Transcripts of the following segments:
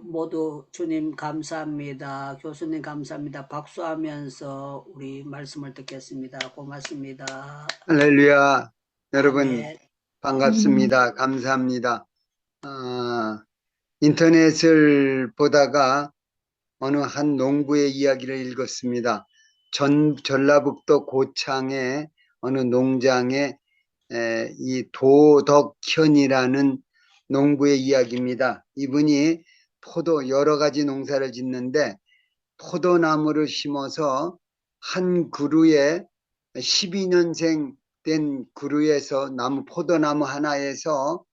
모두 주님 감사합니다. 교수님 감사합니다. 박수하면서 우리 말씀을 듣겠습니다. 고맙습니다. 할렐루야. 여러분 아멘. 반갑습니다. 감사합니다. 인터넷을 보다가 어느 한 농부의 이야기를 읽었습니다. 전라북도 고창의 어느 농장에 이 도덕현이라는 농부의 이야기입니다. 이분이 여러 가지 농사를 짓는데 포도나무를 심어서 한 그루에 12년생 된 그루에서 포도나무 하나에서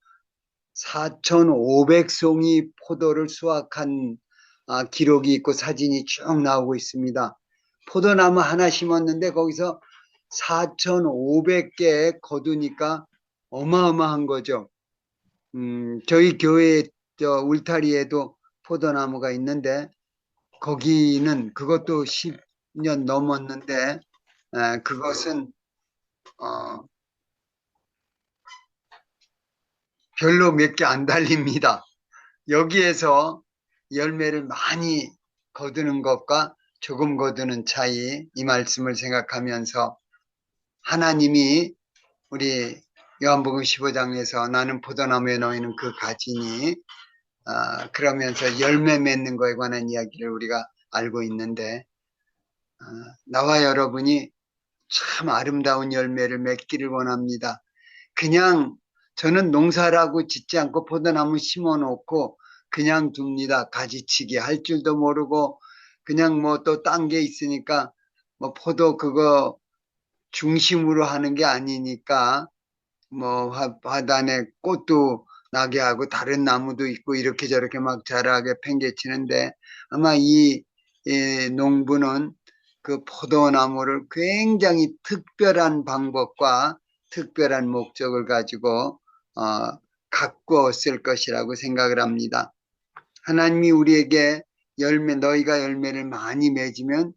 4,500송이 포도를 수확한 기록이 있고 사진이 쭉 나오고 있습니다. 포도나무 하나 심었는데 거기서 4,500개 거두니까 어마어마한 거죠. 저희 교회 울타리에도 포도나무가 있는데 거기는 그것도 10년 넘었는데 그것은 별로 몇 개 안 달립니다. 여기에서 열매를 많이 거두는 것과 조금 거두는 차이, 이 말씀을 생각하면서 하나님이 우리 요한복음 15장에서 나는 포도나무에 놓이는 그 가지니 그러면서 열매 맺는 것에 관한 이야기를 우리가 알고 있는데 나와 여러분이 참 아름다운 열매를 맺기를 원합니다. 그냥 저는 농사라고 짓지 않고 포도나무 심어 놓고 그냥 둡니다. 가지치기 할 줄도 모르고 그냥 뭐 또 딴 게 있으니까 뭐 포도 그거 중심으로 하는 게 아니니까 뭐 화단에 꽃도 나게 하고 다른 나무도 있고 이렇게 저렇게 막 자라게 팽개치는데 아마 이 농부는 그 포도나무를 굉장히 특별한 방법과 특별한 목적을 가지고 가꾸었을 것이라고 생각을 합니다. 하나님이 우리에게 너희가 열매를 많이 맺으면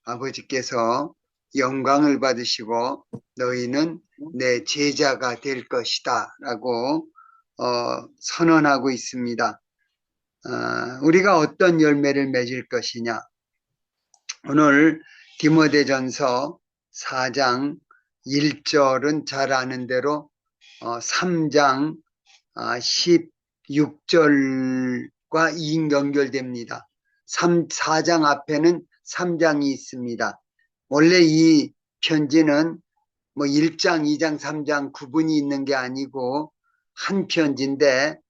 아버지께서 영광을 받으시고 너희는 내 제자가 될 것이다 라고 선언하고 있습니다. 우리가 어떤 열매를 맺을 것이냐. 오늘 디모데전서 4장 1절은 잘 아는 대로 3장 16절과 연결됩니다. 4장 앞에는 3장이 있습니다. 원래 이 편지는 뭐 1장, 2장, 3장 구분이 있는 게 아니고 한 편지인데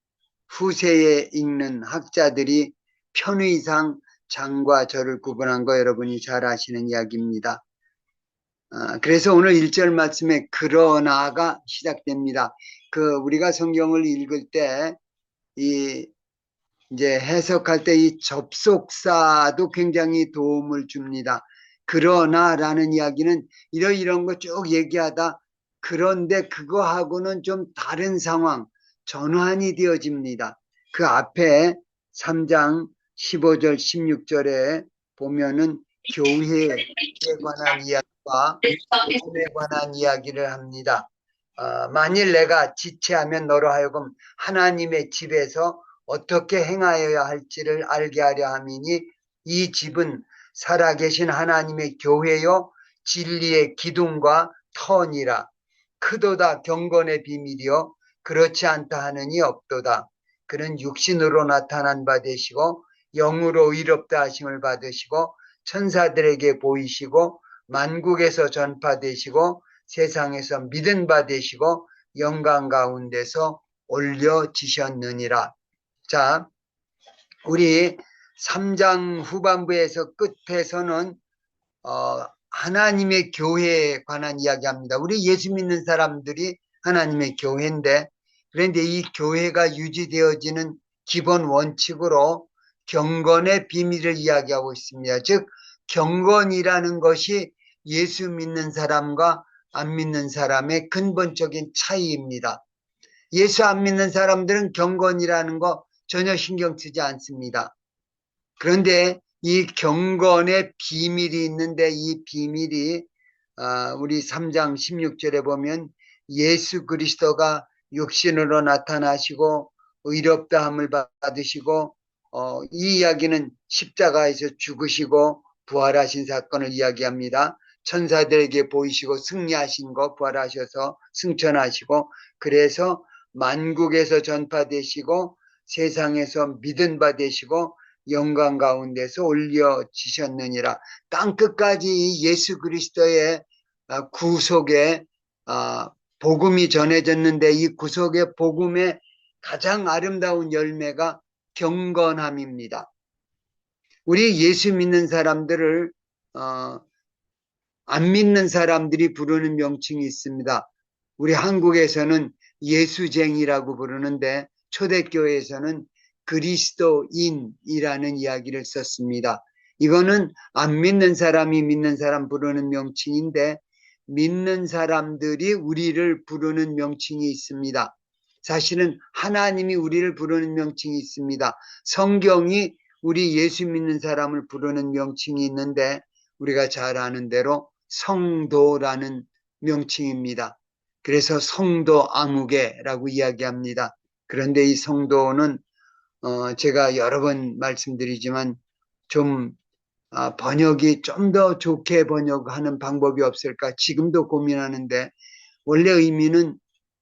후세에 읽는 학자들이 편의상 장과 절을 구분한 거 여러분이 잘 아시는 이야기입니다. 그래서 오늘 1절 말씀에 그러나가 시작됩니다. 우리가 성경을 읽을 때 이제 해석할 때 이 접속사도 굉장히 도움을 줍니다. 그러나라는 이야기는 이런 거 쭉 얘기하다 그런데 그거하고는 좀 다른 상황, 전환이 되어집니다. 그 앞에 3장 15절, 16절에 보면은 교회에 관한 이야기와 복음에 관한 이야기를 합니다. 만일 내가 지체하면 너로 하여금 하나님의 집에서 어떻게 행하여야 할지를 알게 하려 함이니 이 집은 살아계신 하나님의 교회요 진리의 기둥과 터니라. 크도다 경건의 비밀이요 그렇지 않다 하느니 없도다. 그는 육신으로 나타난 바 되시고 영으로 의롭다 하심을 받으시고 천사들에게 보이시고 만국에서 전파되시고 세상에서 믿은 바 되시고 영광 가운데서 올려지셨느니라. 자, 우리 3장 후반부에서 끝에서는 하나님의 교회에 관한 이야기합니다. 우리 예수 믿는 사람들이 하나님의 교회인데 그런데 이 교회가 유지되어지는 기본 원칙으로 경건의 비밀을 이야기하고 있습니다. 즉 경건이라는 것이 예수 믿는 사람과 안 믿는 사람의 근본적인 차이입니다. 예수 안 믿는 사람들은 경건이라는 거 전혀 신경 쓰지 않습니다. 그런데 이 경건의 비밀이 있는데 이 비밀이 우리 3장 16절에 보면 예수 그리스도가 육신으로 나타나시고 의롭다함을 받으시고 이 이야기는 십자가에서 죽으시고 부활하신 사건을 이야기합니다. 천사들에게 보이시고 승리하신 거, 부활하셔서 승천하시고, 그래서 만국에서 전파되시고 세상에서 믿은 바 되시고 영광 가운데서 올려지셨느니라. 땅 끝까지 예수 그리스도의 구속의 복음이 전해졌는데, 이 구속의 복음의 가장 아름다운 열매가 경건함입니다. 우리 예수 믿는 사람들을 안 믿는 사람들이 부르는 명칭이 있습니다. 우리 한국에서는 예수쟁이라고 부르는데, 초대교회에서는 그리스도인이라는 이야기를 썼습니다. 이거는 안 믿는 사람이 믿는 사람 부르는 명칭인데, 믿는 사람들이 우리를 부르는 명칭이 있습니다. 사실은 하나님이 우리를 부르는 명칭이 있습니다. 성경이 우리 예수 믿는 사람을 부르는 명칭이 있는데, 우리가 잘 아는 대로 성도라는 명칭입니다. 그래서 성도 아무개라고 이야기합니다. 그런데 이 성도는 제가 여러 번 말씀드리지만 좀 번역이 좀 더 좋게 번역하는 방법이 없을까 지금도 고민하는데, 원래 의미는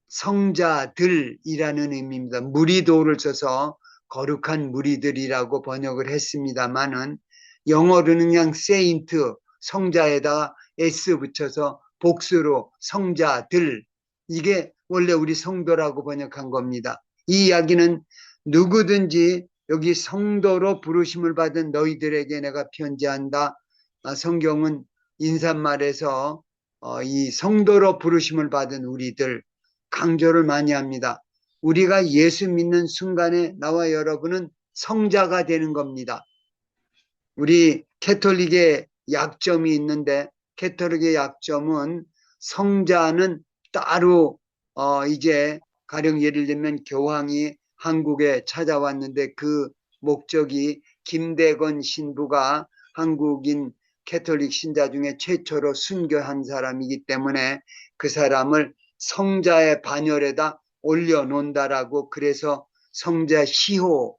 성자들이라는 의미입니다. 무리도를 써서 거룩한 무리들이라고 번역을 했습니다만은, 영어로는 그냥 세인트, 성자에다가 S 붙여서 복수로 성자들, 이게 원래 우리 성도라고 번역한 겁니다. 이 이야기는 누구든지 여기 성도로 부르심을 받은 너희들에게 내가 편지한다. 성경은 인사말에서 이 성도로 부르심을 받은 우리들 강조를 많이 합니다. 우리가 예수 믿는 순간에 나와 여러분은 성자가 되는 겁니다. 우리 캐톨릭의 약점이 있는데, 캐톨릭의 약점은 성자는 따로 이제 가령 예를 들면 교황이 한국에 찾아왔는데, 그 목적이 김대건 신부가 한국인 캐톨릭 신자 중에 최초로 순교한 사람이기 때문에 그 사람을 성자의 반열에다 올려놓는다라고, 그래서 성자 시호,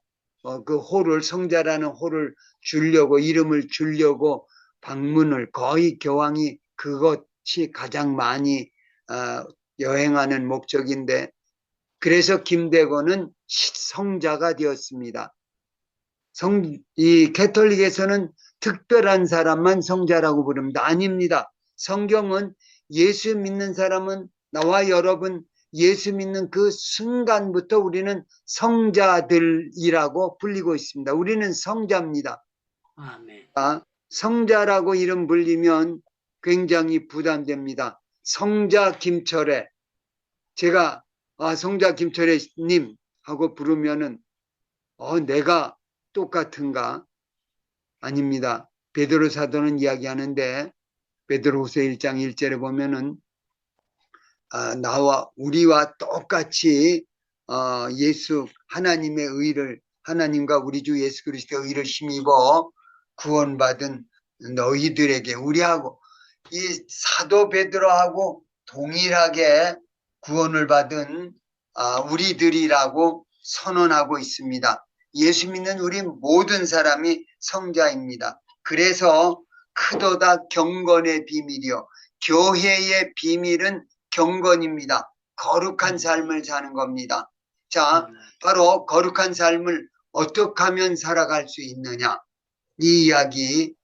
그 호를, 성자라는 호를 주려고, 이름을 주려고 방문을, 거의 교황이 그것이 가장 많이 여행하는 목적인데, 그래서 김대건은 성자가 되었습니다. 이 캐톨릭에서는 특별한 사람만 성자라고 부릅니다. 아닙니다. 성경은 예수 믿는 사람은, 나와 여러분 예수 믿는 그 순간부터 우리는 성자들이라고 불리고 있습니다. 우리는 성자입니다. 아멘. 성자라고 이름 불리면 굉장히 부담됩니다. 성자 김철애, 제가 성자 김철애님 하고 부르면은 내가 똑같은가? 아닙니다. 베드로 사도는 이야기하는데, 베드로후서 1장 1절에 보면은 나와 우리와 똑같이 예수 하나님의 의를, 하나님과 우리 주 예수 그리스도의 의를 힘입어 구원받은 너희들에게, 우리하고 이 사도 베드로하고 동일하게 구원을 받은 우리들이라고 선언하고 있습니다. 예수 믿는 우리 모든 사람이 성자입니다. 그래서 크도다 경건의 비밀이요, 교회의 비밀은 경건입니다. 거룩한 삶을 사는 겁니다. 자, 바로 거룩한 삶을 어떻게 하면 살아갈 수 있느냐, 이 이야기.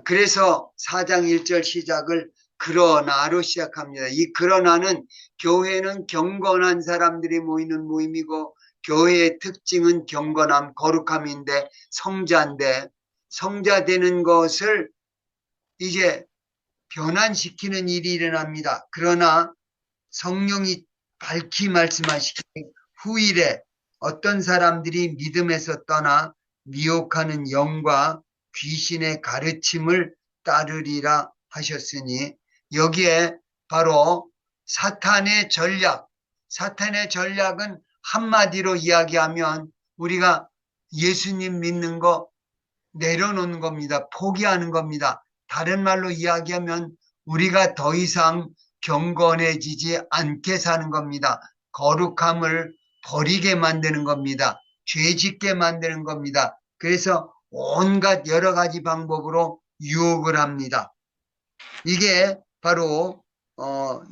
그래서 4장 1절 시작을 그러나로 시작합니다. 이 그러나는, 교회는 경건한 사람들이 모이는 모임이고, 교회의 특징은 경건함, 거룩함인데, 성자인데, 성자 되는 것을 이제 변환시키는 일이 일어납니다. 그러나 성령이 밝히 말씀하시기를 후일에 어떤 사람들이 믿음에서 떠나 미혹하는 영과 귀신의 가르침을 따르리라 하셨으니, 여기에 바로 사탄의 전략은 한마디로 이야기하면 우리가 예수님 믿는 거 내려놓는 겁니다. 포기하는 겁니다. 다른 말로 이야기하면 우리가 더 이상 경건해지지 않게 사는 겁니다. 거룩함을 버리게 만드는 겁니다. 죄짓게 만드는 겁니다. 그래서 온갖 여러 가지 방법으로 유혹을 합니다. 이게 바로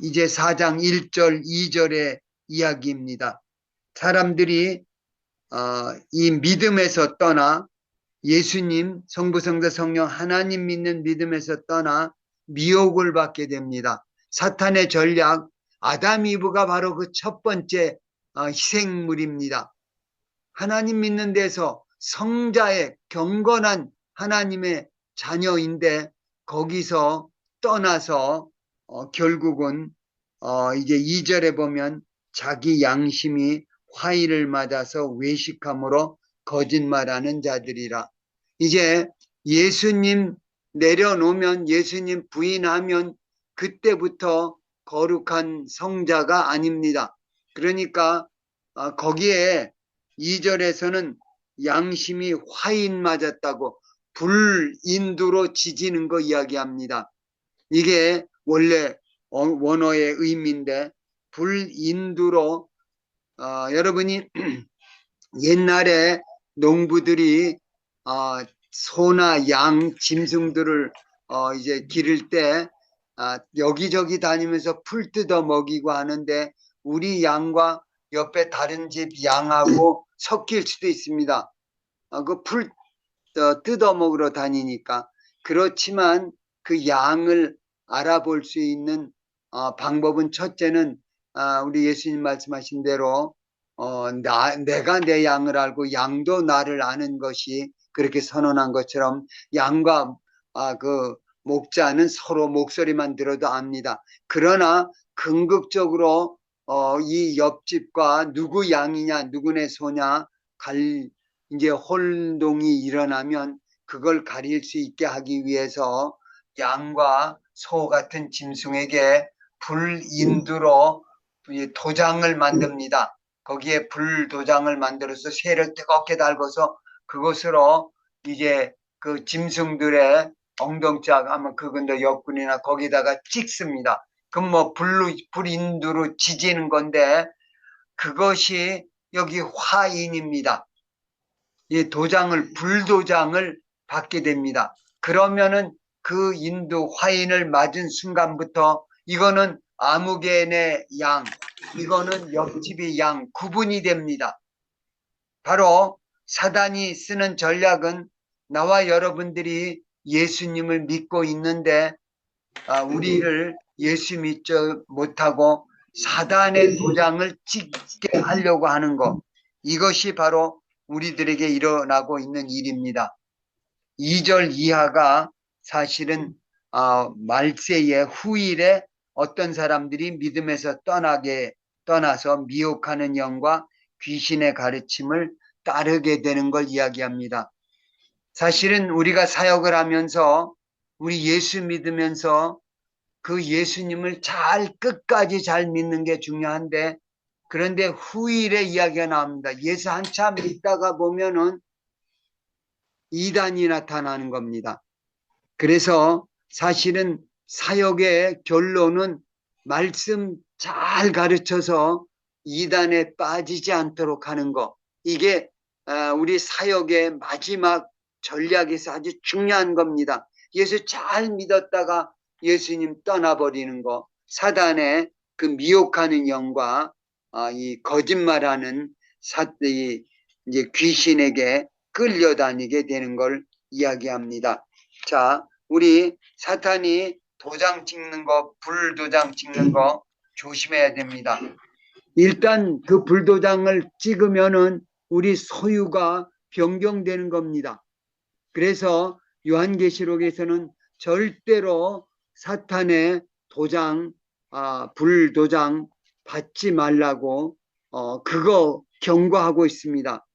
이제 4장 1절, 2절의 이야기입니다. 사람들이 이 믿음에서 떠나 예수님, 성부, 성자, 성령 하나님 믿는 믿음에서 떠나 미혹을 받게 됩니다. 사탄의 전략, 아담 이브가 바로 그 첫 번째 희생물입니다. 하나님 믿는 데서 성자의 경건한 하나님의 자녀인데 거기서 떠나서 결국은 이제 2절에 보면 자기 양심이 화의를 맞아서 외식함으로 거짓말하는 자들이라. 이제 예수님 내려놓으면, 예수님 부인하면 그때부터 거룩한 성자가 아닙니다. 그러니까 거기에 2절에서는 양심이 화인 맞았다고 불인두로 지지는 거 이야기합니다. 이게 원래 원어의 의미인데 불인두로 여러분이 옛날에 농부들이 소나 양, 짐승들을 이제 기를 때 여기저기 다니면서 풀 뜯어 먹이고 하는데 우리 양과 옆에 다른 집 양하고 섞일 수도 있습니다. 그 풀 뜯어 먹으러 다니니까. 그렇지만 그 양을 알아볼 수 있는 방법은 첫째는 우리 예수님 말씀하신 대로 내가 내 양을 알고 양도 나를 아는 것이 그렇게 선언한 것처럼 양과 그 목자는 서로 목소리만 들어도 압니다. 그러나 궁극적으로 이 옆집과 누구 양이냐 누구네 소냐 이제 혼동이 일어나면 그걸 가릴 수 있게 하기 위해서 양과 소 같은 짐승에게 불인두로 도장을 만듭니다. 거기에 불도장을 만들어서 쇠를 뜨겁게 달궈서 그것으로 이제 그 짐승들의 엉덩짝 하면 그건데 옆구리나 거기다가 찍습니다. 그럼 뭐 불인두로 지지는 건데 그것이 여기 화인입니다. 이 불도장을 받게 됩니다. 그러면은 그 인두 화인을 맞은 순간부터 이거는 아무개의 양, 이거는 옆집의 양 구분이 됩니다. 바로 사단이 쓰는 전략은 나와 여러분들이 예수님을 믿고 있는데 우리를 예수 믿지 못하고 사단의 도장을 찍게 하려고 하는 것, 이것이 바로 우리들에게 일어나고 있는 일입니다. 2절 이하가 사실은 말세의 후일에 어떤 사람들이 믿음에서 떠나서 미혹하는 영과 귀신의 가르침을 따르게 되는 걸 이야기합니다. 사실은 우리가 사역을 하면서 우리 예수 믿으면서 그 예수님을 끝까지 잘 믿는 게 중요한데 그런데 후일의 이야기가 나옵니다. 예수 한참 믿다가 보면은 이단이 나타나는 겁니다. 그래서 사실은 사역의 결론은 말씀 잘 가르쳐서 이단에 빠지지 않도록 하는 것. 이게 우리 사역의 마지막 전략에서 아주 중요한 겁니다. 예수 잘 믿었다가 예수님 떠나버리는 것. 사단의 그 미혹하는 영과 이 거짓말하는 이제 귀신에게 끌려다니게 되는 걸 이야기합니다. 자, 우리 사탄이 도장 찍는 거, 불도장 찍는 거 조심해야 됩니다. 일단 그 불도장을 찍으면은 우리 소유가 변경되는 겁니다. 그래서 요한계시록에서는 절대로 사탄의 도장, 불도장 받지 말라고 그거 경고하고 있습니다.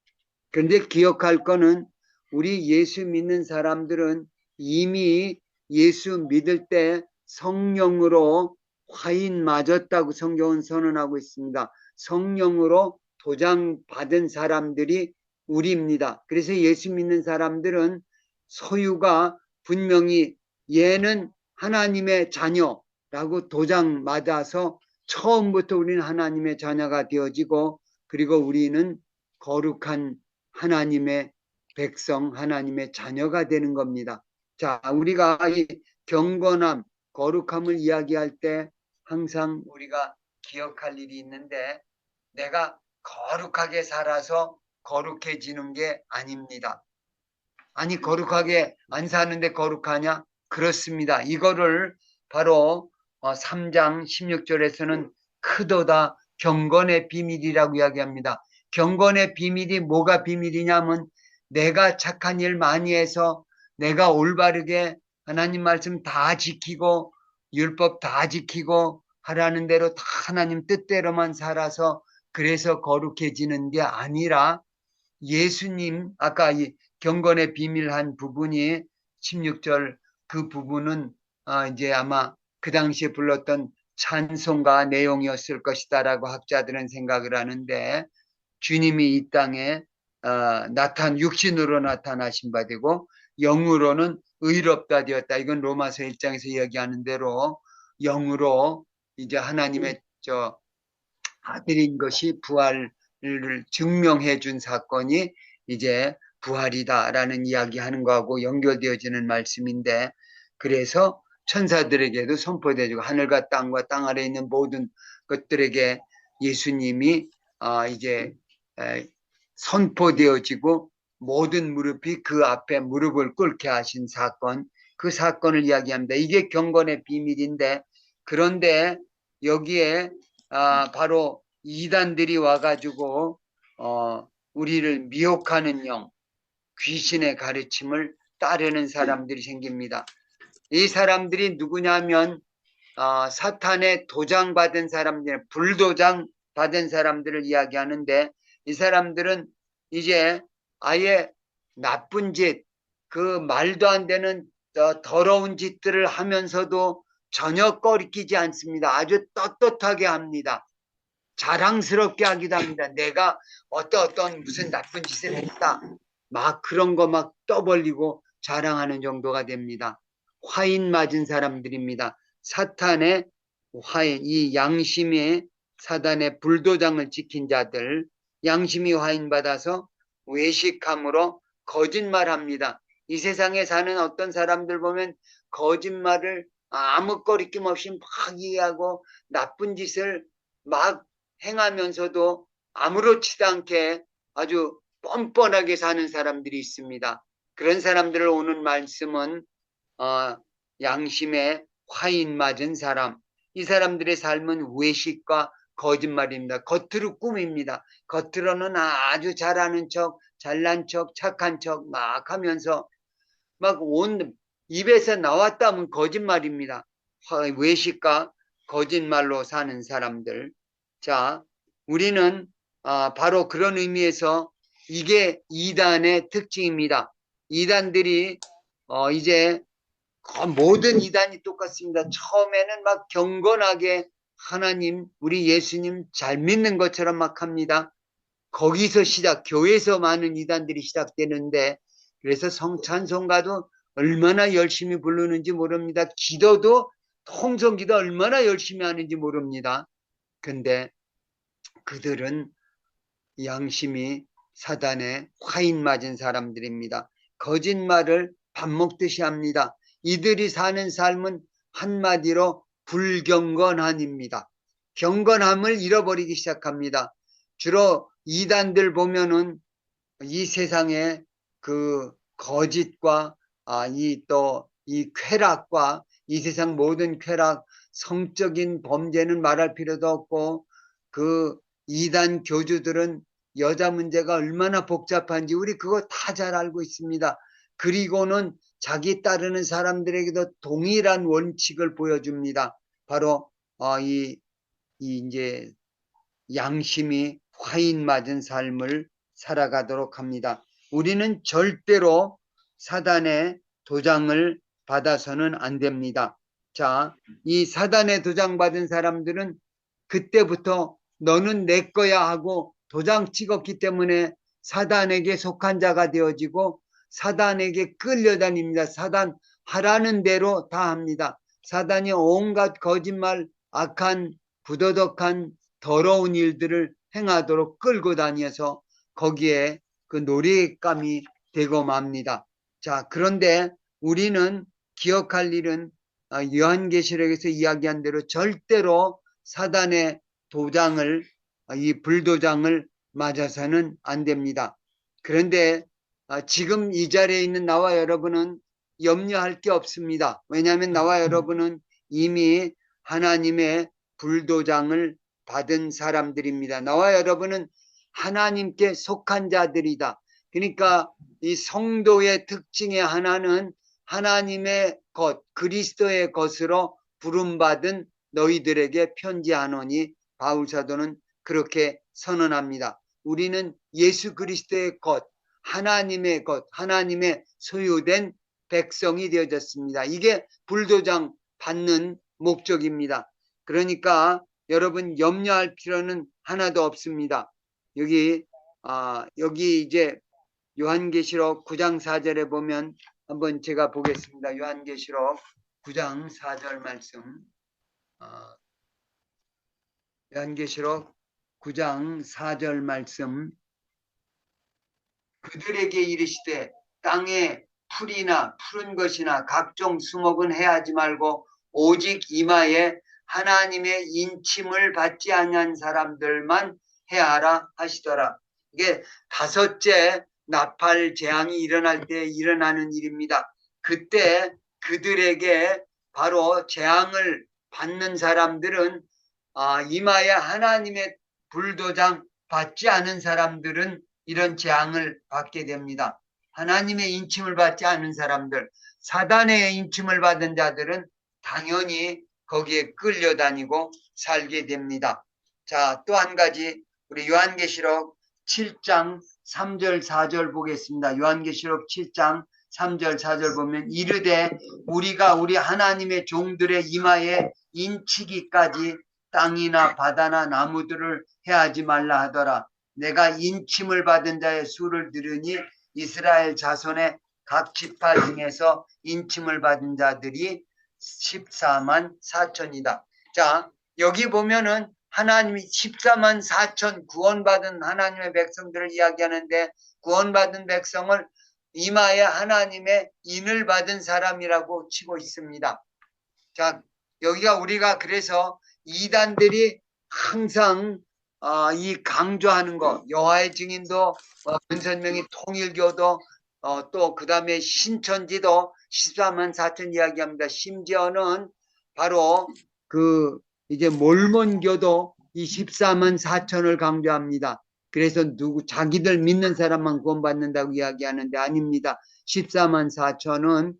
그런데 기억할 거는 우리 예수 믿는 사람들은 이미 예수 믿을 때 성령으로 화인 맞았다고 성경은 선언하고 있습니다. 성령으로 도장 받은 사람들이 우리입니다. 그래서 예수 믿는 사람들은 소유가 분명히 얘는 하나님의 자녀라고 도장 맞아서 처음부터 우리는 하나님의 자녀가 되어지고 그리고 우리는 거룩한 하나님의 백성, 하나님의 자녀가 되는 겁니다. 자, 우리가 이 경건함, 거룩함을 이야기할 때 항상 우리가 기억할 일이 있는데, 내가 거룩하게 살아서 거룩해지는 게 아닙니다. 아니, 거룩하게 안 사는데 거룩하냐? 그렇습니다. 이거를 바로 3장 16절에서는 크도다 경건의 비밀이라고 이야기합니다. 경건의 비밀이 뭐가 비밀이냐면, 내가 착한 일 많이 해서 내가 올바르게 하나님 말씀 다 지키고 율법 다 지키고 하라는 대로 다 하나님 뜻대로만 살아서 그래서 거룩해지는 게 아니라, 예수님 아까 이 경건의 비밀 한 부분이 16절 그 부분은 이제 아마 그 당시에 불렀던 찬송가 내용이었을 것이다라고 학자들은 생각을 하는데, 주님이 이 땅에 육신으로 나타나신 바 되고 영으로는 의롭다 되었다. 이건 로마서 1장에서 이야기하는 대로 영으로 이제 하나님의 아들인 것이 부활을 증명해 준 사건이 이제 부활이다라는 이야기하는 거하고 연결되어지는 말씀인데, 그래서 천사들에게도 선포되고 하늘과 땅과 땅 아래에 있는 모든 것들에게 예수님이 이제 선포되어지고 모든 무릎이 그 앞에 무릎을 꿇게 하신 사건, 그 사건을 이야기합니다. 이게 경건의 비밀인데, 그런데 여기에 바로 이단들이 와가지고 우리를 미혹하는 영, 귀신의 가르침을 따르는 사람들이 생깁니다. 이 사람들이 누구냐면 사탄의 도장 받은 사람들, 불도장 받은 사람들을 이야기하는데, 이 사람들은 이제 아예 나쁜 짓, 그 말도 안 되는 더러운 짓들을 하면서도 전혀 꺼리끼지 않습니다. 아주 떳떳하게 합니다. 자랑스럽게 하기도 합니다. 내가 어떤 무슨 나쁜 짓을 했다. 막 그런 거 막 떠벌리고 자랑하는 정도가 됩니다. 화인 맞은 사람들입니다. 사탄의 화인, 이 양심의 사단의 불도장을 지킨 자들, 양심이 화인 받아서 외식함으로 거짓말합니다. 이 세상에 사는 어떤 사람들 보면 거짓말을 아무 거리낌 없이 막 이해하고 나쁜 짓을 막 행하면서도 아무렇지도 않게 아주 뻔뻔하게 사는 사람들이 있습니다. 그런 사람들을 오는 말씀은 양심에 화인 맞은 사람, 이 사람들의 삶은 외식과 거짓말입니다. 겉으로 꾸밉니다. 겉으로는 아주 잘하는 척, 잘난 척, 착한 척 막 하면서 막 온 입에서 나왔다면 거짓말입니다. 외식과 거짓말로 사는 사람들. 자, 우리는 바로 그런 의미에서 이게 이단의 특징입니다. 이단들이 이제 모든 이단이 똑같습니다. 처음에는 막 경건하게 하나님, 우리 예수님 잘 믿는 것처럼 막 합니다. 거기서 교회에서 많은 이단들이 시작되는데, 그래서 찬송가도 얼마나 열심히 부르는지 모릅니다. 기도도 통성기도 얼마나 열심히 하는지 모릅니다. 근데 그들은 양심이 사단에 화인 맞은 사람들입니다. 거짓말을 밥 먹듯이 합니다. 이들이 사는 삶은 한마디로 불경건함입니다. 경건함을 잃어버리기 시작합니다. 주로 이단들 보면은 이 세상에 그 거짓과 이 쾌락과 이 세상 모든 쾌락, 성적인 범죄는 말할 필요도 없고, 그 이단 교주들은 여자 문제가 얼마나 복잡한지 우리 그거 다 잘 알고 있습니다. 그리고는 자기 따르는 사람들에게도 동일한 원칙을 보여줍니다. 바로 이제 양심이 화인 맞은 삶을 살아가도록 합니다. 우리는 절대로 사단의 도장을 받아서는 안 됩니다. 자, 이 사단의 도장 받은 사람들은 그때부터 너는 내 거야 하고 도장 찍었기 때문에 사단에게 속한 자가 되어지고 사단에게 끌려다닙니다. 사단 하라는 대로 다 합니다. 사단이 온갖 거짓말, 악한, 부도덕한, 더러운 일들을 행하도록 끌고 다녀서 거기에 그 놀이감이 되고 맙니다. 자, 그런데 우리는 기억할 일은 요한계시록에서 이야기한 대로 절대로 사단의 도장을, 이 불도장을 맞아서는 안 됩니다. 그런데 지금 이 자리에 있는 나와 여러분은 염려할 게 없습니다. 왜냐하면 나와 여러분은 이미 하나님의 불도장을 받은 사람들입니다. 나와 여러분은 하나님께 속한 자들이다. 그러니까 이 성도의 특징의 하나는 하나님의 것, 그리스도의 것으로 부름받은 너희들에게 편지하노니 바울사도는 그렇게 선언합니다. 우리는 예수 그리스도의 것, 하나님의 것, 하나님의 소유된 백성이 되어졌습니다. 이게 불도장 받는 목적입니다. 그러니까 여러분 염려할 필요는 하나도 없습니다. 여기 이제 요한계시록 9장 4절에 보면 한번 제가 보겠습니다. 요한계시록 9장 4절 말씀. 요한계시록 9장 4절 말씀. 그들에게 이르시되 땅에 풀이나 푸른 것이나 각종 수목은 해하지 말고 오직 이마에 하나님의 인침을 받지 아니한 사람들만 해하라 하시더라. 이게 다섯째 나팔 재앙이 일어날 때 일어나는 일입니다. 그때 그들에게 바로 재앙을 받는 사람들은 이마에 하나님의 불도장 받지 않은 사람들은 이런 재앙을 받게 됩니다. 하나님의 인침을 받지 않은 사람들, 사단의 인침을 받은 자들은 당연히 거기에 끌려다니고 살게 됩니다. 자, 또 한 가지 우리 요한계시록 7장 3절 4절 보겠습니다. 요한계시록 7장 3절 4절 보면 이르되 우리가 우리 하나님의 종들의 이마에 인치기까지 땅이나 바다나 나무들을 해하지 말라 하더라. 내가 인침을 받은 자의 수를 들으니 이스라엘 자손의 각 지파 중에서 인침을 받은 자들이 14만 4천이다. 자, 여기 보면은 하나님이 14만 4천 구원받은 하나님의 백성들을 이야기하는데 구원받은 백성을 이마에 하나님의 인을 받은 사람이라고 치고 있습니다. 자, 여기가 우리가 그래서 이단들이 항상 이 강조하는 거, 여호와의 증인도 문선명이 통일교도 또 그 다음에 신천지도 14만 4천 이야기합니다. 심지어는 바로 그 이제 몰몬교도 이 14만 4천을 강조합니다. 그래서 자기들 믿는 사람만 구원받는다고 이야기하는데 아닙니다. 14만 4천은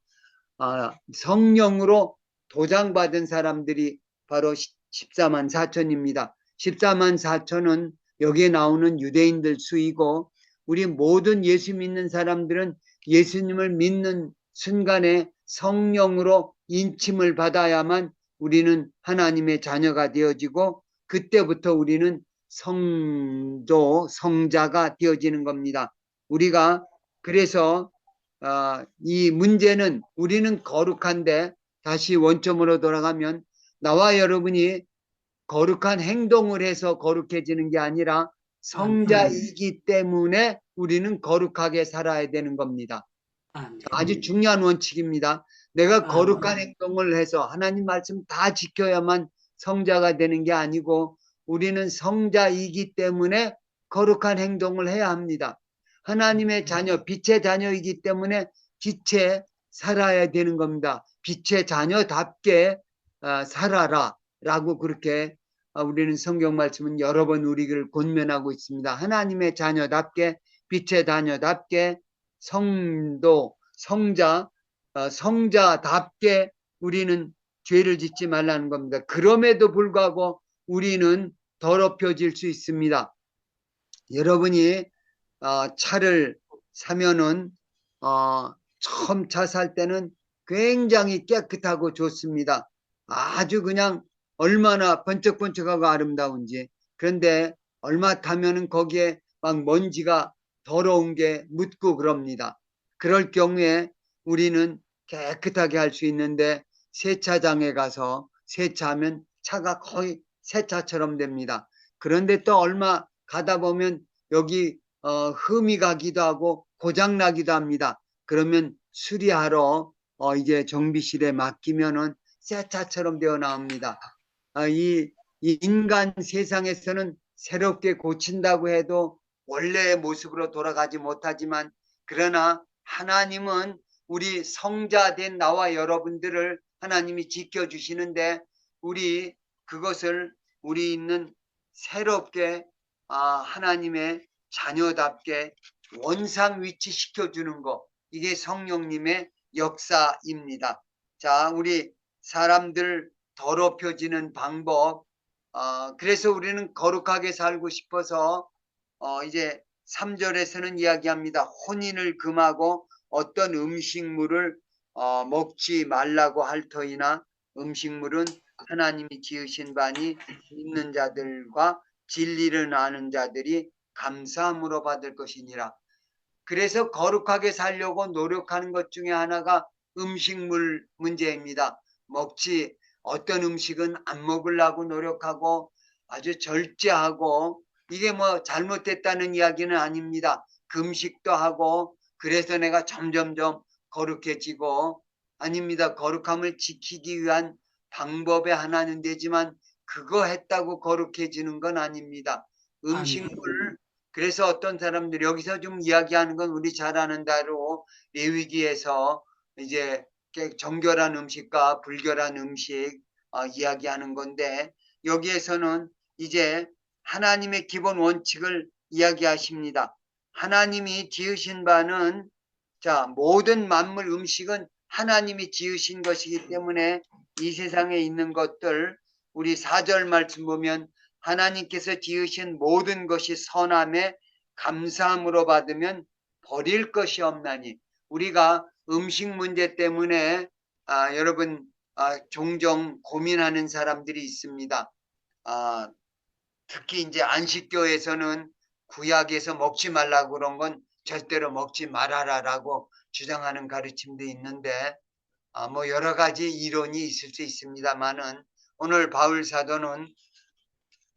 성령으로 도장받은 사람들이 바로 14만 4천입니다. 14만 4천은 여기에 나오는 유대인들 수이고 우리 모든 예수 믿는 사람들은 예수님을 믿는 순간에 성령으로 인침을 받아야만 우리는 하나님의 자녀가 되어지고 그때부터 우리는 성도, 성자가 되어지는 겁니다. 우리가 그래서 이 문제는 우리는 거룩한데 다시 원점으로 돌아가면 나와 여러분이 거룩한 행동을 해서 거룩해지는 게 아니라 성자이기 때문에 우리는 거룩하게 살아야 되는 겁니다. 아주 중요한 원칙입니다. 내가 거룩한 행동을 해서 하나님 말씀 다 지켜야만 성자가 되는 게 아니고 우리는 성자이기 때문에 거룩한 행동을 해야 합니다. 하나님의 자녀, 빛의 자녀이기 때문에 빛에 살아야 되는 겁니다. 빛의 자녀답게 살아라 라고 그렇게 우리는 성경 말씀은 여러 번 우리를 권면하고 있습니다. 하나님의 자녀답게 빛의 자녀답게 성도, 성자, 성자답게 우리는 죄를 짓지 말라는 겁니다. 그럼에도 불구하고 우리는 더럽혀질 수 있습니다. 여러분이 차를 사면은 처음 차 살 때는 굉장히 깨끗하고 좋습니다. 아주 그냥 얼마나 번쩍번쩍하고 아름다운지. 그런데 얼마 타면은 거기에 막 먼지가 더러운 게 묻고 그럽니다. 그럴 경우에 우리는 깨끗하게 할 수 있는데 세차장에 가서 세차하면 차가 거의 새 차처럼 됩니다. 그런데 또 얼마 가다 보면 여기 흠이 가기도 하고 고장나기도 합니다. 그러면 수리하러 이제 정비실에 맡기면은 새 차처럼 되어 나옵니다. 이 인간 세상에서는 새롭게 고친다고 해도 원래의 모습으로 돌아가지 못하지만, 그러나 하나님은 우리 성자된 나와 여러분들을 하나님이 지켜주시는데, 우리 그것을 우리 있는 새롭게 하나님의 자녀답게 원상 위치 시켜주는 것, 이게 성령님의 역사입니다. 자, 우리 사람들 더럽혀지는 방법, 그래서 우리는 거룩하게 살고 싶어서 이제 3절에서는 이야기합니다. 혼인을 금하고 어떤 음식물을 먹지 말라고 할 터이나 음식물은 하나님이 지으신 바니 있는 자들과 진리를 아는 자들이 감사함으로 받을 것이니라. 그래서 거룩하게 살려고 노력하는 것 중에 하나가 음식물 문제입니다. 어떤 음식은 안 먹으려고 노력하고 아주 절제하고, 이게 뭐 잘못됐다는 이야기는 아닙니다. 금식도 하고 그래서 내가 점점점 거룩해지고, 아닙니다. 거룩함을 지키기 위한 방법의 하나는 되지만 그거 했다고 거룩해지는 건 아닙니다. 아멘. 음식물, 그래서 어떤 사람들이 여기서 좀 이야기하는 건 우리 잘 아는 대로 레위기에서 이제 정결한 음식과 불결한 음식 이야기하는 건데, 여기에서는 이제 하나님의 기본 원칙을 이야기하십니다. 하나님이 지으신 바는, 자, 모든 만물 음식은 하나님이 지으신 것이기 때문에 이 세상에 있는 것들, 우리 4절 말씀 보면 하나님께서 지으신 모든 것이 선함에 감사함으로 받으면 버릴 것이 없나니. 우리가 음식 문제 때문에 여러분 종종 고민하는 사람들이 있습니다. 특히 이제 안식교에서는 구약에서 먹지 말라고 그런 건 절대로 먹지 말아라라고 주장하는 가르침도 있는데, 뭐 여러 가지 이론이 있을 수 있습니다만은, 오늘 바울 사도는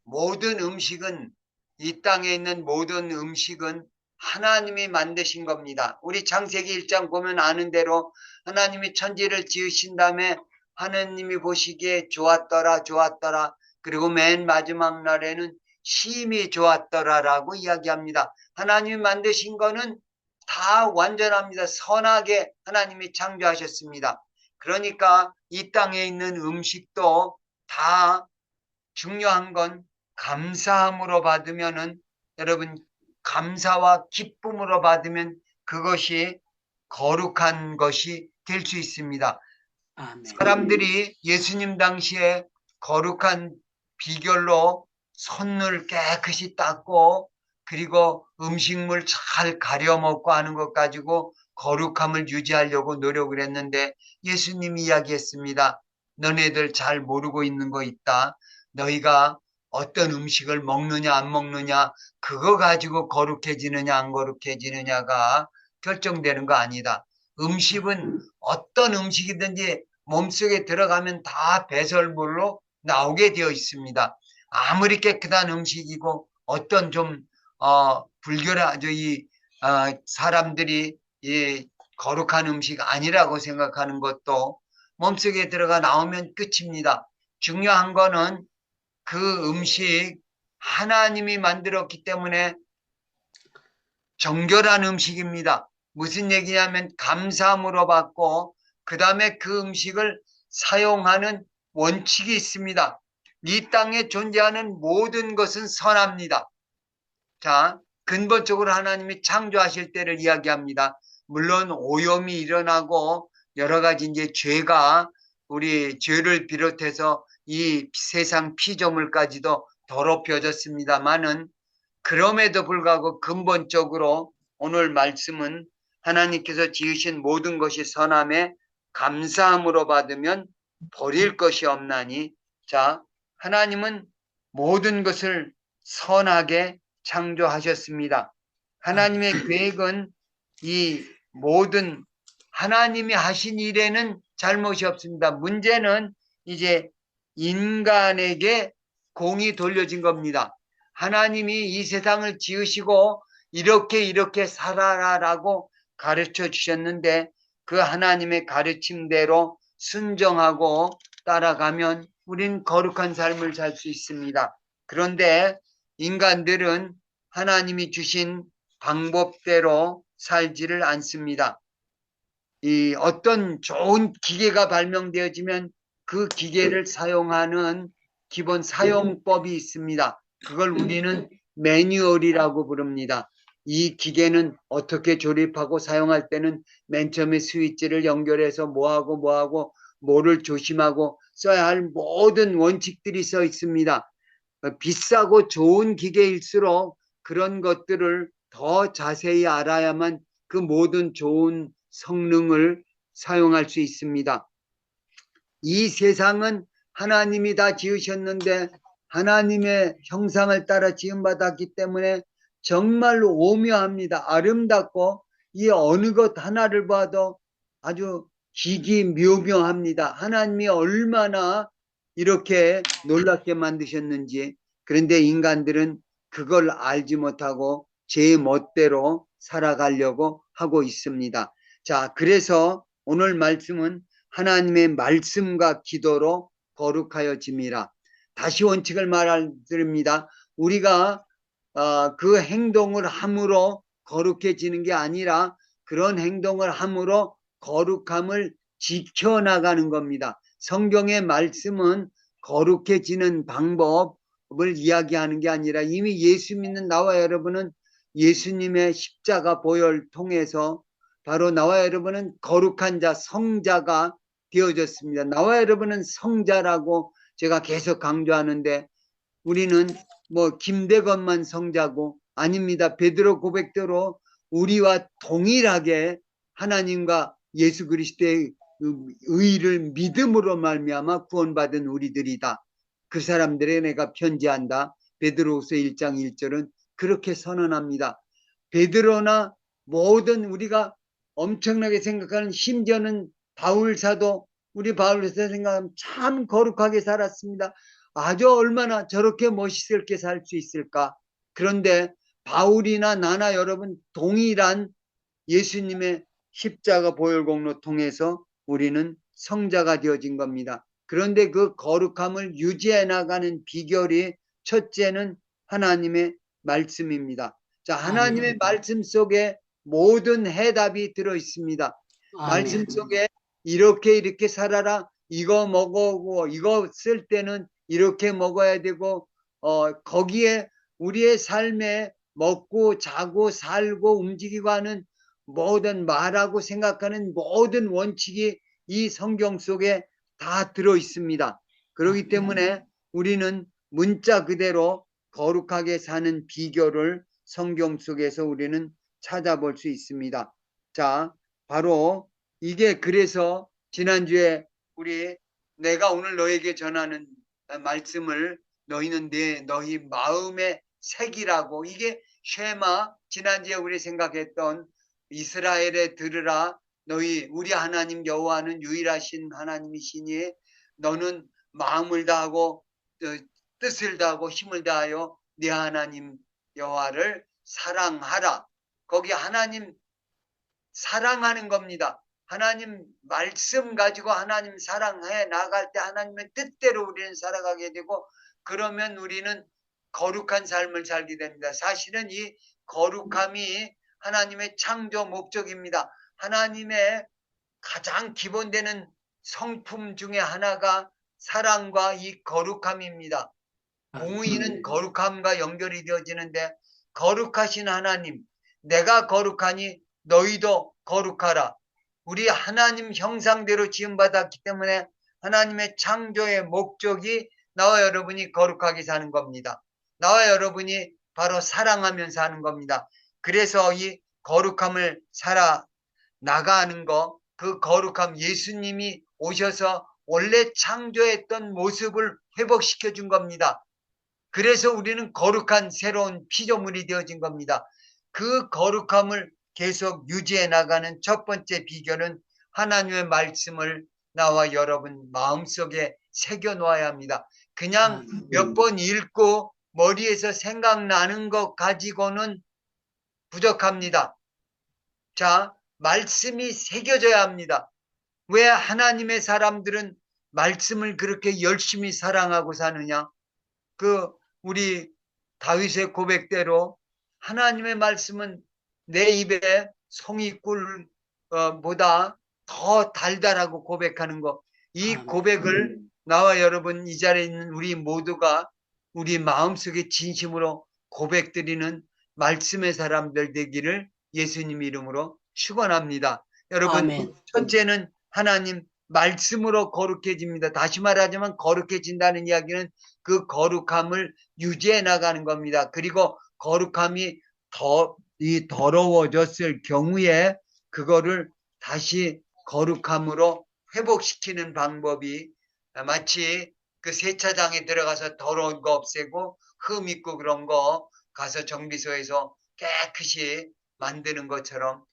모든 음식은, 이 땅에 있는 모든 음식은 하나님이 만드신 겁니다. 우리 창세기 1장 보면 아는 대로 하나님이 천지를 지으신 다음에 하나님이 보시기에 좋았더라 좋았더라, 그리고 맨 마지막 날에는 심히 좋았더라라고 이야기합니다. 하나님이 만드신 거는 다 완전합니다. 선하게 하나님이 창조하셨습니다. 그러니까 이 땅에 있는 음식도 다 중요한 건 감사함으로 받으면은, 여러분, 감사와 기쁨으로 받으면 그것이 거룩한 것이 될 수 있습니다. 아멘. 사람들이 예수님 당시에 거룩한 비결로 손을 깨끗이 닦고 그리고 음식물 잘 가려 먹고 하는 것 가지고 거룩함을 유지하려고 노력을 했는데, 예수님이 이야기했습니다. 너네들 잘 모르고 있는 거 있다. 너희가 어떤 음식을 먹느냐 안 먹느냐, 그거 가지고 거룩해지느냐 안 거룩해지느냐가 결정되는 거 아니다. 음식은 어떤 음식이든지 몸속에 들어가면 다 배설물로 나오게 되어 있습니다. 아무리 깨끗한 음식이고 어떤 좀 불결한 사람들이 이 거룩한 음식 아니라고 생각하는 것도 몸속에 들어가 나오면 끝입니다. 중요한 거는 그 음식 하나님이 만들었기 때문에 정결한 음식입니다. 무슨 얘기냐면 감사함으로 받고 그 다음에 그 음식을 사용하는 원칙이 있습니다. 이 땅에 존재하는 모든 것은 선합니다. 자, 근본적으로 하나님이 창조하실 때를 이야기합니다. 물론 오염이 일어나고 여러 가지 이제 죄가, 우리 죄를 비롯해서 이 세상 피조물까지도 더럽혀졌습니다만은, 그럼에도 불구하고 근본적으로 오늘 말씀은 하나님께서 지으신 모든 것이 선함에 감사함으로 받으면 버릴 것이 없나니. 자, 하나님은 모든 것을 선하게 창조하셨습니다. 하나님의 계획은 이 모든 하나님이 하신 일에는 잘못이 없습니다. 문제는 이제 인간에게 공이 돌려진 겁니다. 하나님이 이 세상을 지으시고 이렇게 살아라라고 가르쳐 주셨는데 그 하나님의 가르침대로 순종하고 따라가면 우린 거룩한 삶을 살 수 있습니다. 그런데 인간들은 하나님이 주신 방법대로 살지를 않습니다. 이 어떤 좋은 기계가 발명되어지면 그 기계를 사용하는 기본 사용법이 있습니다. 그걸 우리는 매뉴얼이라고 부릅니다. 이 기계는 어떻게 조립하고 사용할 때는 맨 처음에 스위치를 연결해서 뭐하고 뭐를 조심하고 써야 할 모든 원칙들이 써 있습니다. 비싸고 좋은 기계일수록 그런 것들을 더 자세히 알아야만 그 모든 좋은 성능을 사용할 수 있습니다. 이 세상은 하나님이 다 지으셨는데 하나님의 형상을 따라 지음받았기 때문에 정말로 오묘합니다. 아름답고 이 어느 것 하나를 봐도 아주 기기묘묘합니다. 하나님이 얼마나 이렇게 놀랍게 만드셨는지. 그런데 인간들은 그걸 알지 못하고 제 멋대로 살아가려고 하고 있습니다. 자, 그래서 오늘 말씀은 하나님의 말씀과 기도로 거룩하여짐이라. 다시 원칙을 말드립니다. 우리가 그 행동을 함으로 거룩해지는 게 아니라 그런 행동을 함으로 거룩함을 지켜나가는 겁니다. 성경의 말씀은 거룩해지는 방법을 이야기하는 게 아니라 이미 예수 믿는 나와 여러분은 예수님의 십자가 보혈 통해서 바로 나와 여러분은 거룩한 자, 성자가 되어졌습니다. 나와 여러분은 성자라고 제가 계속 강조하는데 우리는 뭐 김대건만 성자고 아닙니다. 베드로 고백대로 우리와 동일하게 하나님과 예수 그리스도의 의를 믿음으로 말미암아 구원받은 우리들이다. 그 사람들에 내가 편지한다. 베드로후서 1장 1절은 그렇게 선언합니다. 베드로나 모든 우리가 엄청나게 생각하는 심지어는 바울 사도 우리 바울 사도 생각하면 참 거룩하게 살았습니다. 아주 얼마나 저렇게 멋있게 살 수 있을까? 그런데 바울이나 나나 여러분 동일한 예수님의 십자가 보혈 공로 통해서 우리는 성자가 되어진 겁니다. 그런데 그 거룩함을 유지해 나가는 비결이 첫째는 하나님의 말씀입니다. 자, 하나님의 말씀 속에 모든 해답이 들어 있습니다. 말씀 속에 이렇게 살아라. 이거 먹고 이거 쓸 때는 이렇게 먹어야 되고 거기에 우리의 삶에 먹고 자고 살고 움직이고 하는 모든 말하고 생각하는 모든 원칙이 이 성경 속에 다 들어 있습니다. 그렇기 때문에 우리는 문자 그대로 거룩하게 사는 비결을 성경 속에서 우리는 찾아볼 수 있습니다. 자, 바로 이게 그래서 지난주에 내가 오늘 너에게 전하는 말씀을 너희는 너희 마음의 색이라고 이게 쉐마 지난주에 우리 생각했던 이스라엘에 들으라 너희 우리 하나님 여호와는 유일하신 하나님이시니 너는 마음을 다하고 뜻을 다하고 힘을 다하여 네 하나님 여호와를 사랑하라. 거기 하나님 사랑하는 겁니다. 하나님 말씀 가지고 하나님 사랑해 나갈 때 하나님의 뜻대로 우리는 살아가게 되고 그러면 우리는 거룩한 삶을 살게 됩니다. 사실은 이 거룩함이 하나님의 창조 목적입니다. 하나님의 가장 기본되는 성품 중에 하나가 사랑과 이 거룩함입니다. 공의는 거룩함과 연결이 되어지는데 거룩하신 하나님, 내가 거룩하니 너희도 거룩하라. 우리 하나님 형상대로 지음받았기 때문에 하나님의 창조의 목적이 나와 여러분이 거룩하게 사는 겁니다. 나와 여러분이 바로 사랑하면서 하는 겁니다. 그래서 이 거룩함을 살아 나가는 거, 그 거룩함 예수님이 오셔서 원래 창조했던 모습을 회복시켜 준 겁니다. 그래서 우리는 거룩한 새로운 피조물이 되어진 겁니다. 그 거룩함을 계속 유지해 나가는 첫 번째 비결은 하나님의 말씀을 나와 여러분 마음속에 새겨 놓아야 합니다. 그냥 몇 번 읽고 머리에서 생각나는 것 가지고는 부족합니다. 자, 말씀이 새겨져야 합니다. 왜 하나님의 사람들은 말씀을 그렇게 열심히 사랑하고 사느냐? 우리 다윗의 고백대로 하나님의 말씀은 내 입에 송이꿀 보다 더 달달하고 고백하는 것. 이 아멘. 고백을 나와 여러분 이 자리에 있는 우리 모두가 우리 마음속에 진심으로 고백드리는 말씀의 사람들 되기를 예수님 이름으로 축원합니다. 여러분, 아멘. 첫째는 하나님 말씀으로 거룩해집니다. 다시 말하자면 거룩해진다는 이야기는 그 거룩함을 유지해 나가는 겁니다. 그리고 거룩함이 더러워졌을 경우에 그거를 다시 거룩함으로 회복시키는 방법이 마치 그 세차장에 들어가서 더러운 거 없애고 흠 있고 그런 거 가서 정비소에서 깨끗이 만드는 것처럼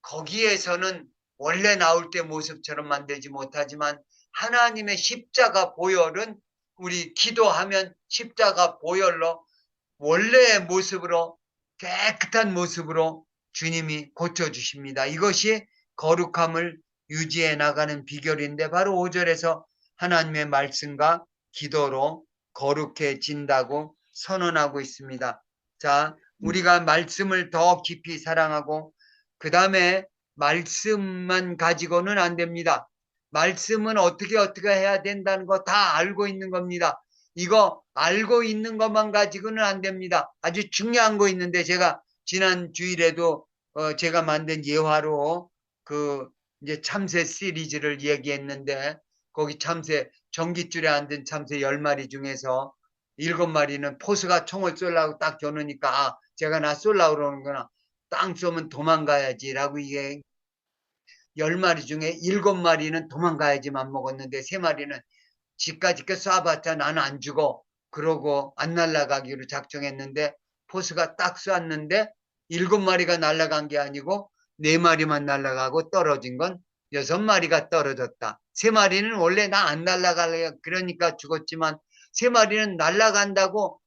거기에서는 원래 나올 때 모습처럼 만들지 못하지만 하나님의 십자가 보혈은 우리 기도하면 십자가 보혈로 원래의 모습으로 깨끗한 모습으로 주님이 고쳐주십니다. 이것이 거룩함을 유지해 나가는 비결인데 바로 5절에서 하나님의 말씀과 기도로 거룩해진다고 선언하고 있습니다. 자, 우리가 말씀을 더 깊이 사랑하고 그 다음에 말씀만 가지고는 안 됩니다. 말씀은 어떻게 해야 된다는 거 다 알고 있는 겁니다. 이거 알고 있는 것만 가지고는 안 됩니다. 아주 중요한 거 있는데 제가 지난 주일에도 제가 만든 예화로 이제 참새 시리즈를 얘기했는데 거기 참새 전깃줄에 앉은 참새 10마리 중에서 7마리는 포수가 총을 쏠라고 딱 겨누니까 아, 제가 나 쏠라고 그러는구나. 땅 쏘면 도망가야지라고 이게 10마리 중에 7마리는 도망가야지만 먹었는데 3마리는 집까지 쏴봤자 나는 안 죽어. 그러고 안 날아가기로 작정했는데 포수가 딱 쐈는데 7마리가 날아간 게 아니고 4마리만 날아가고 떨어진 건 6마리가 떨어졌다. 3마리는 원래 나 안 날아갈래 그러니까 죽었지만 3마리는 날아간다고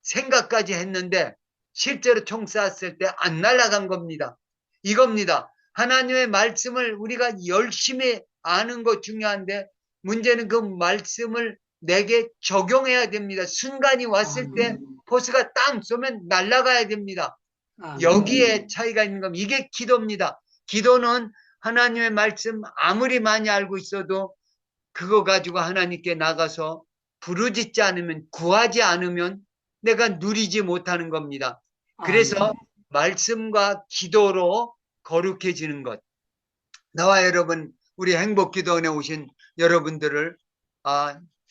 생각까지 했는데 실제로 총 쐈을 때 안 날아간 겁니다. 이겁니다. 하나님의 말씀을 우리가 열심히 아는 거 중요한데 문제는 그 말씀을 내게 적용해야 됩니다. 순간이 왔을 때 포스가 땅 쏘면 날아가야 됩니다. 아멘. 여기에 차이가 있는 겁니다. 이게 기도입니다. 기도는 하나님의 말씀 아무리 많이 알고 있어도 그거 가지고 하나님께 나가서 부르짖지 않으면 구하지 않으면 내가 누리지 못하는 겁니다. 그래서 아멘. 말씀과 기도로 거룩해지는 것. 나와 여러분 우리 행복기도원에 오신 여러분들을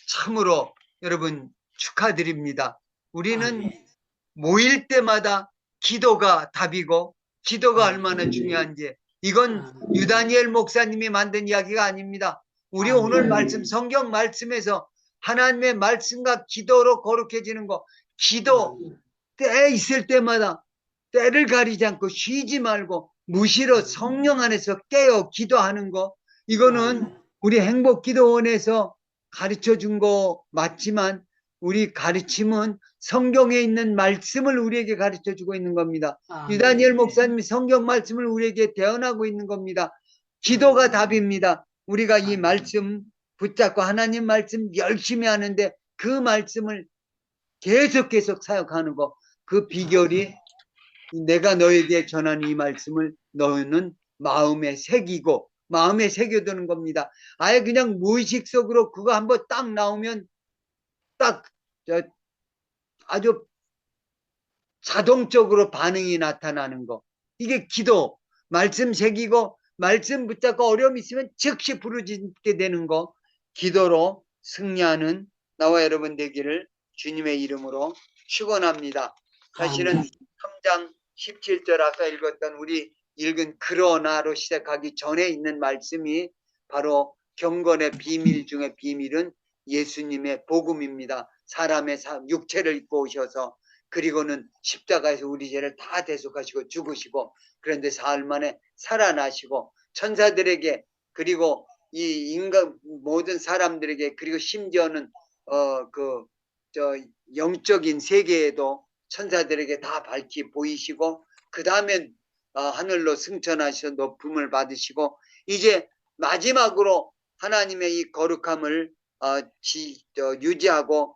참으로 여러분 축하드립니다. 우리는 아멘. 모일 때마다 기도가 답이고 기도가 아멘. 얼마나 중요한지 이건 유다니엘 목사님이 만든 이야기가 아닙니다. 우리 아멘. 오늘 말씀 성경 말씀에서 하나님의 말씀과 기도로 거룩해지는 거 기도 때 있을 때마다 때를 가리지 않고 쉬지 말고 무시로 성령 안에서 깨어 기도하는 거 이거는 우리 행복기도원에서 가르쳐 준 거 맞지만 우리 가르침은 성경에 있는 말씀을 우리에게 가르쳐 주고 있는 겁니다. 유다니엘 목사님이 성경 말씀을 우리에게 대언하고 있는 겁니다. 기도가 답입니다. 우리가 이 말씀 붙잡고 하나님 말씀 열심히 하는데 그 말씀을 계속 사역하는 거 그 비결이 내가 너에게 전한 이 말씀을 너는 마음에 새기고 마음에 새겨두는 겁니다. 아예 그냥 무의식 속으로 그거 한번 딱 나오면 딱 아주 자동적으로 반응이 나타나는 거. 이게 기도. 말씀 새기고 말씀 붙잡고 어려움 있으면 즉시 부르짖게 되는 거. 기도로 승리하는 나와 여러분 되기를 주님의 이름으로 축원합니다. 사실은 3장 17절 아까 읽었던 우리 읽은 그러나로 시작하기 전에 있는 말씀이 바로 경건의 비밀 중에 비밀은 예수님의 복음입니다. 사람의 육체를 입고 오셔서 그리고는 십자가에서 우리 죄를 다 대속하시고 죽으시고 그런데 사흘 만에 살아나시고 천사들에게 그리고 이 인간 모든 사람들에게 그리고 심지어는 영적인 세계에도 천사들에게 다 밝히 보이시고 그 다음엔 하늘로 승천하셔 높음을 받으시고 이제 마지막으로 하나님의 이 거룩함을 유지하고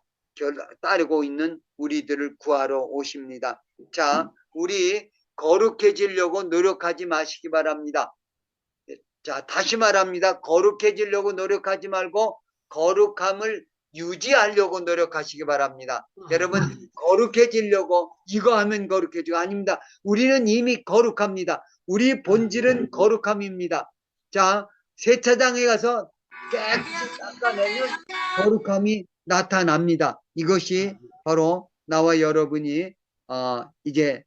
따르고 있는 우리들을 구하러 오십니다. 자, 우리 거룩해지려고 노력하지 마시기 바랍니다. 자, 다시 말합니다. 거룩해지려고 노력하지 말고 거룩함을 유지하려고 노력하시기 바랍니다. 여러분, 거룩해지려고 이거 하면 거룩해지고 아닙니다. 우리는 이미 거룩합니다. 우리 본질은 거룩함입니다. 자, 세차장에 가서 깨끗이 닦아내면 거룩함이 나타납니다. 이것이 바로 나와 여러분이 이제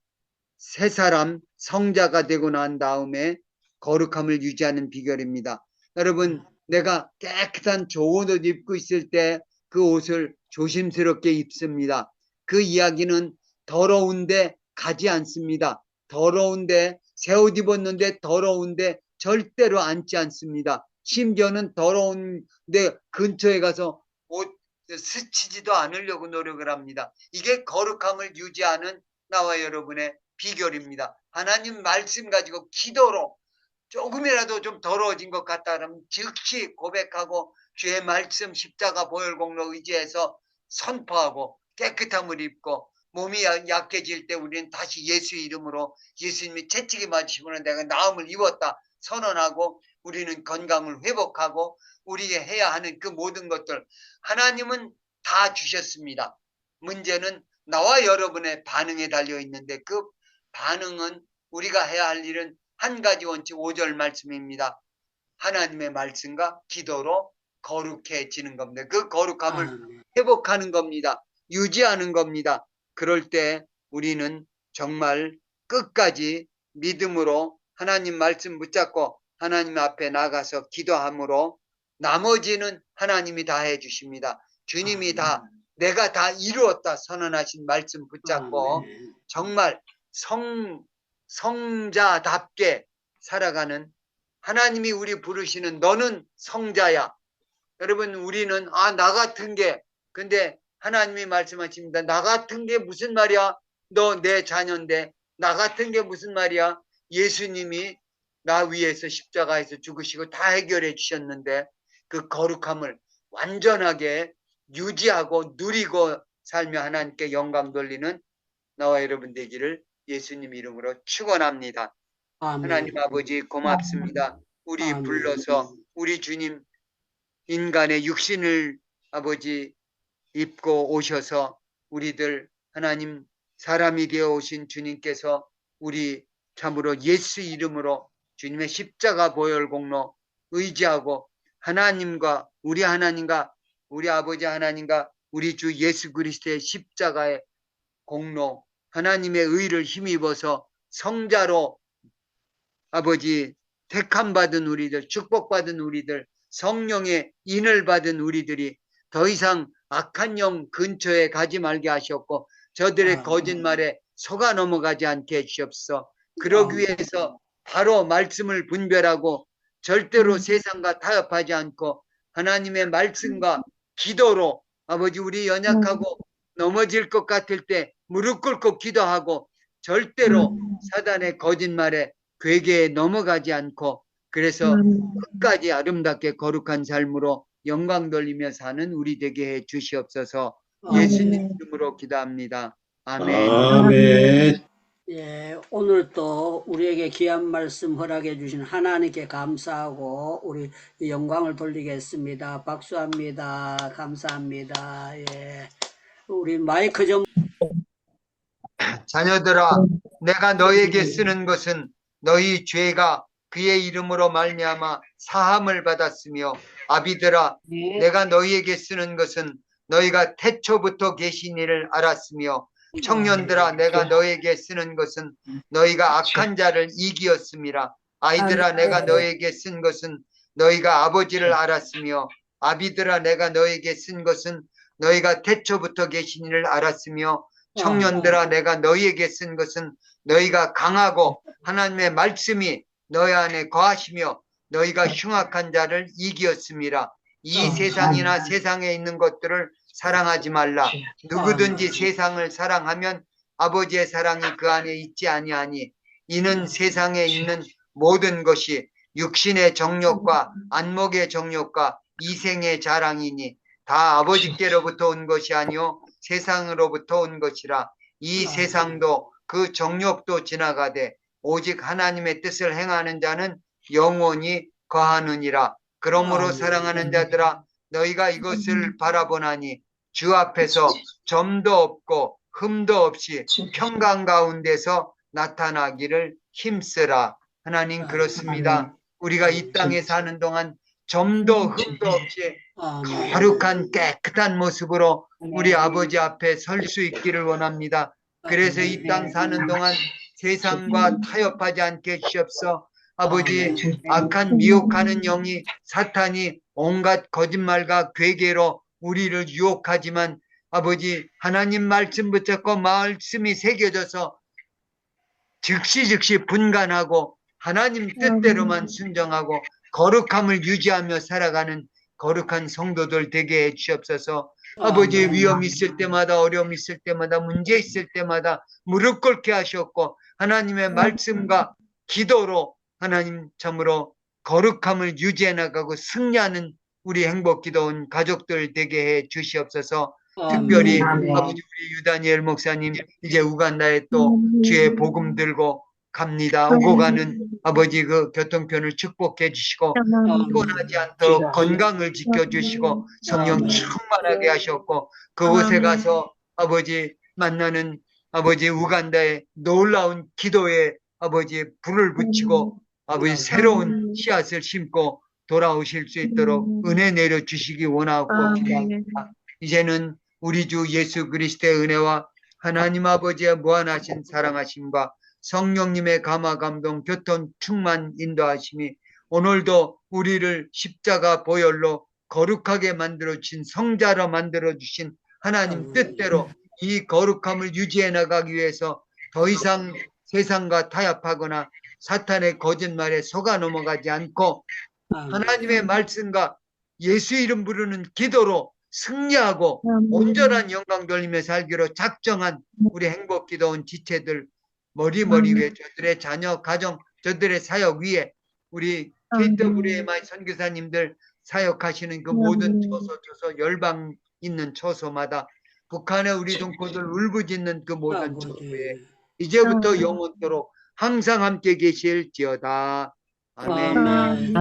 새 사람 성자가 되고 난 다음에 거룩함을 유지하는 비결입니다. 여러분, 내가 깨끗한 좋은 옷 입고 있을 때 그 옷을 조심스럽게 입습니다. 그 이야기는 더러운데 가지 않습니다. 더러운데 새 옷 입었는데 더러운데 절대로 앉지 않습니다. 심지어는 더러운데 근처에 가서 옷 스치지도 않으려고 노력을 합니다. 이게 거룩함을 유지하는 나와 여러분의 비결입니다. 하나님 말씀 가지고 기도로 조금이라도 좀 더러워진 것 같다 그러면 즉시 고백하고 주의 말씀 십자가 보혈 공로 의지해서 선포하고 깨끗함을 입고 몸이 약해질 때 우리는 다시 예수 이름으로 예수님이 채찍이 맞으시고는 내가 나음을 입었다 선언하고 우리는 건강을 회복하고 우리가 해야 하는 그 모든 것들 하나님은 다 주셨습니다. 문제는 나와 여러분의 반응에 달려 있는데 그 반응은 우리가 해야 할 일은 한 가지 원칙 5절 말씀입니다. 하나님의 말씀과 기도로 거룩해지는 겁니다. 그 거룩함을 회복하는 겁니다. 유지하는 겁니다. 그럴 때 우리는 정말 끝까지 믿음으로 하나님 말씀 붙잡고 하나님 앞에 나가서 기도함으로 나머지는 하나님이 다 해주십니다. 주님이 다 내가 다 이루었다 선언하신 말씀 붙잡고 정말 성자답게 살아가는 하나님이 우리 부르시는 너는 성자야. 여러분 우리는 나 같은 게 근데 하나님이 말씀하십니다. 나 같은 게 무슨 말이야? 너 내 자녀인데 나 같은 게 무슨 말이야? 예수님이 나 위해서 십자가에서 죽으시고 다 해결해 주셨는데 그 거룩함을 완전하게 유지하고 누리고 살며 하나님께 영광 돌리는 나와 여러분 되기를 예수님 이름으로 축원합니다. 하나님 아버지 고맙습니다. 우리 불러서 우리 주님 인간의 육신을 아버지 입고 오셔서 우리들 하나님 사람이 되어 오신 주님께서 우리 참으로 예수 이름으로 주님의 십자가 보혈 공로 의지하고 하나님과 우리 하나님과 우리 아버지 하나님과 우리 주 예수 그리스도의 십자가의 공로 하나님의 의를 힘입어서 성자로 아버지 택함 받은 우리들 축복받은 우리들 성령의 인을 받은 우리들이 더 이상 악한 영 근처에 가지 말게 하셨고 저들의 거짓말에 속아 넘어가지 않게 해주옵소서. 그러기 위해서 바로 말씀을 분별하고 절대로 세상과 타협하지 않고 하나님의 말씀과 기도로 아버지 우리 연약하고 넘어질 것 같을 때 무릎 꿇고 기도하고 절대로 사단의 거짓말에 괴계에 넘어가지 않고 그래서 끝까지 아름답게 거룩한 삶으로 영광 돌리며 사는 우리 되게 해 주시옵소서. 예수님 이름으로 기도합니다. 아멘. 아멘. 예, 오늘 또 우리에게 귀한 말씀 허락해 주신 하나님께 감사하고 우리 영광을 돌리겠습니다. 박수합니다. 감사합니다. 예, 우리 마이크 좀 자녀들아 내가 너에게 쓰는 것은 너희 죄가 그의 이름으로 말미암아 사함을 받았으며 아비들아 내가 너희에게 쓰는 것은 너희가 태초부터 계신 이를 알았으며 청년들아 내가 너에게 쓰는 것은 너희가 악한 자를 이기었음이라. 아이들아 내가 너에게 쓴 것은 너희가 아버지를 알았으며 아비들아 내가 너에게 쓴 것은 너희가 태초부터 계신 이를 알았으며 청년들아 내가 너희에게 쓴 것은 너희가 강하고 하나님의 말씀이 너희 안에 거하시며 너희가 흉악한 자를 이기었음이라. 이 세상이나 세상에 있는 것들을 사랑하지 말라. 누구든지 세상을 사랑하면 아버지의 사랑이 그 안에 있지 아니하니 이는 세상에 있는 모든 것이 육신의 정욕과 안목의 정욕과 이생의 자랑이니 다 아버지께로부터 온 것이 아니요 세상으로부터 온 것이라. 이 세상도 그 정욕도 지나가되 오직 하나님의 뜻을 행하는 자는 영원히 거하느니라. 그러므로 사랑하는 자들아, 너희가 이것을 바라보나니 주 앞에서 점도 없고 흠도 없이 평강 가운데서 나타나기를 힘쓰라. 하나님, 그렇습니다. 우리가 이 땅에 사는 동안 점도 흠도 없이 거룩한 깨끗한 모습으로 우리 아버지 앞에 설 수 있기를 원합니다. 그래서 이 땅 사는 동안 세상과 타협하지 않게 주시옵소. 아버지, 악한 미혹하는 영이 사탄이 온갖 거짓말과 괴계로 우리를 유혹하지만 아버지, 하나님 말씀 붙잡고 말씀이 새겨져서 즉시 분간하고 하나님 뜻대로만 순종하고 거룩함을 유지하며 살아가는 거룩한 성도들 되게 해 주시옵소서. 아버지, 위험 있을 때마다, 어려움 있을 때마다, 문제 있을 때마다 무릎 꿇게 하셨고 하나님의 말씀과 기도로 하나님 참으로 거룩함을 유지해 나가고 승리하는 우리 행복기도원 가족들 되게 해 주시옵소서. 특별히 아버지, 우리 유다니엘 목사님 이제 우간다에 또 주의 복음 들고 갑니다. 오고 가는 아버지 그 교통편을 축복해 주시고 피곤하지 않도록 건강을 지켜주시고 성령 충만하게 하셨고 그곳에 가서 아버지 만나는 아버지 우간다의 놀라운 기도에 아버지 불을 붙이고 아버지 새로운 씨앗을 심고 돌아오실 수 있도록 은혜 내려 주시기 원하고 기도합니다. 이제는 우리 주 예수 그리스도의 은혜와 하나님 아버지의 무한하신 사랑하심과 성령님의 감화 감동 교통 충만 인도하심이 오늘도 우리를 십자가 보혈로 거룩하게 만들어 주신 성자로 만들어 주신 하나님 뜻대로 이 거룩함을 유지해 나가기 위해서 더 이상 세상과 타협하거나 사탄의 거짓말에 속아 넘어가지 않고 하나님의 말씀과 예수 이름 부르는 기도로 승리하고 온전한 영광 돌리며 살기로 작정한 우리 행복기도원 지체들 머리 위에 저들의 자녀, 가정, 저들의 사역 위에 우리 KWMI 선교사님들 사역하시는 그 모든 처소 열방 있는 처소마다 북한의 우리 동포들 울부짖는 그 모든 처소에 이제부터 영원토록 항상 함께 계실지어다. 아멘.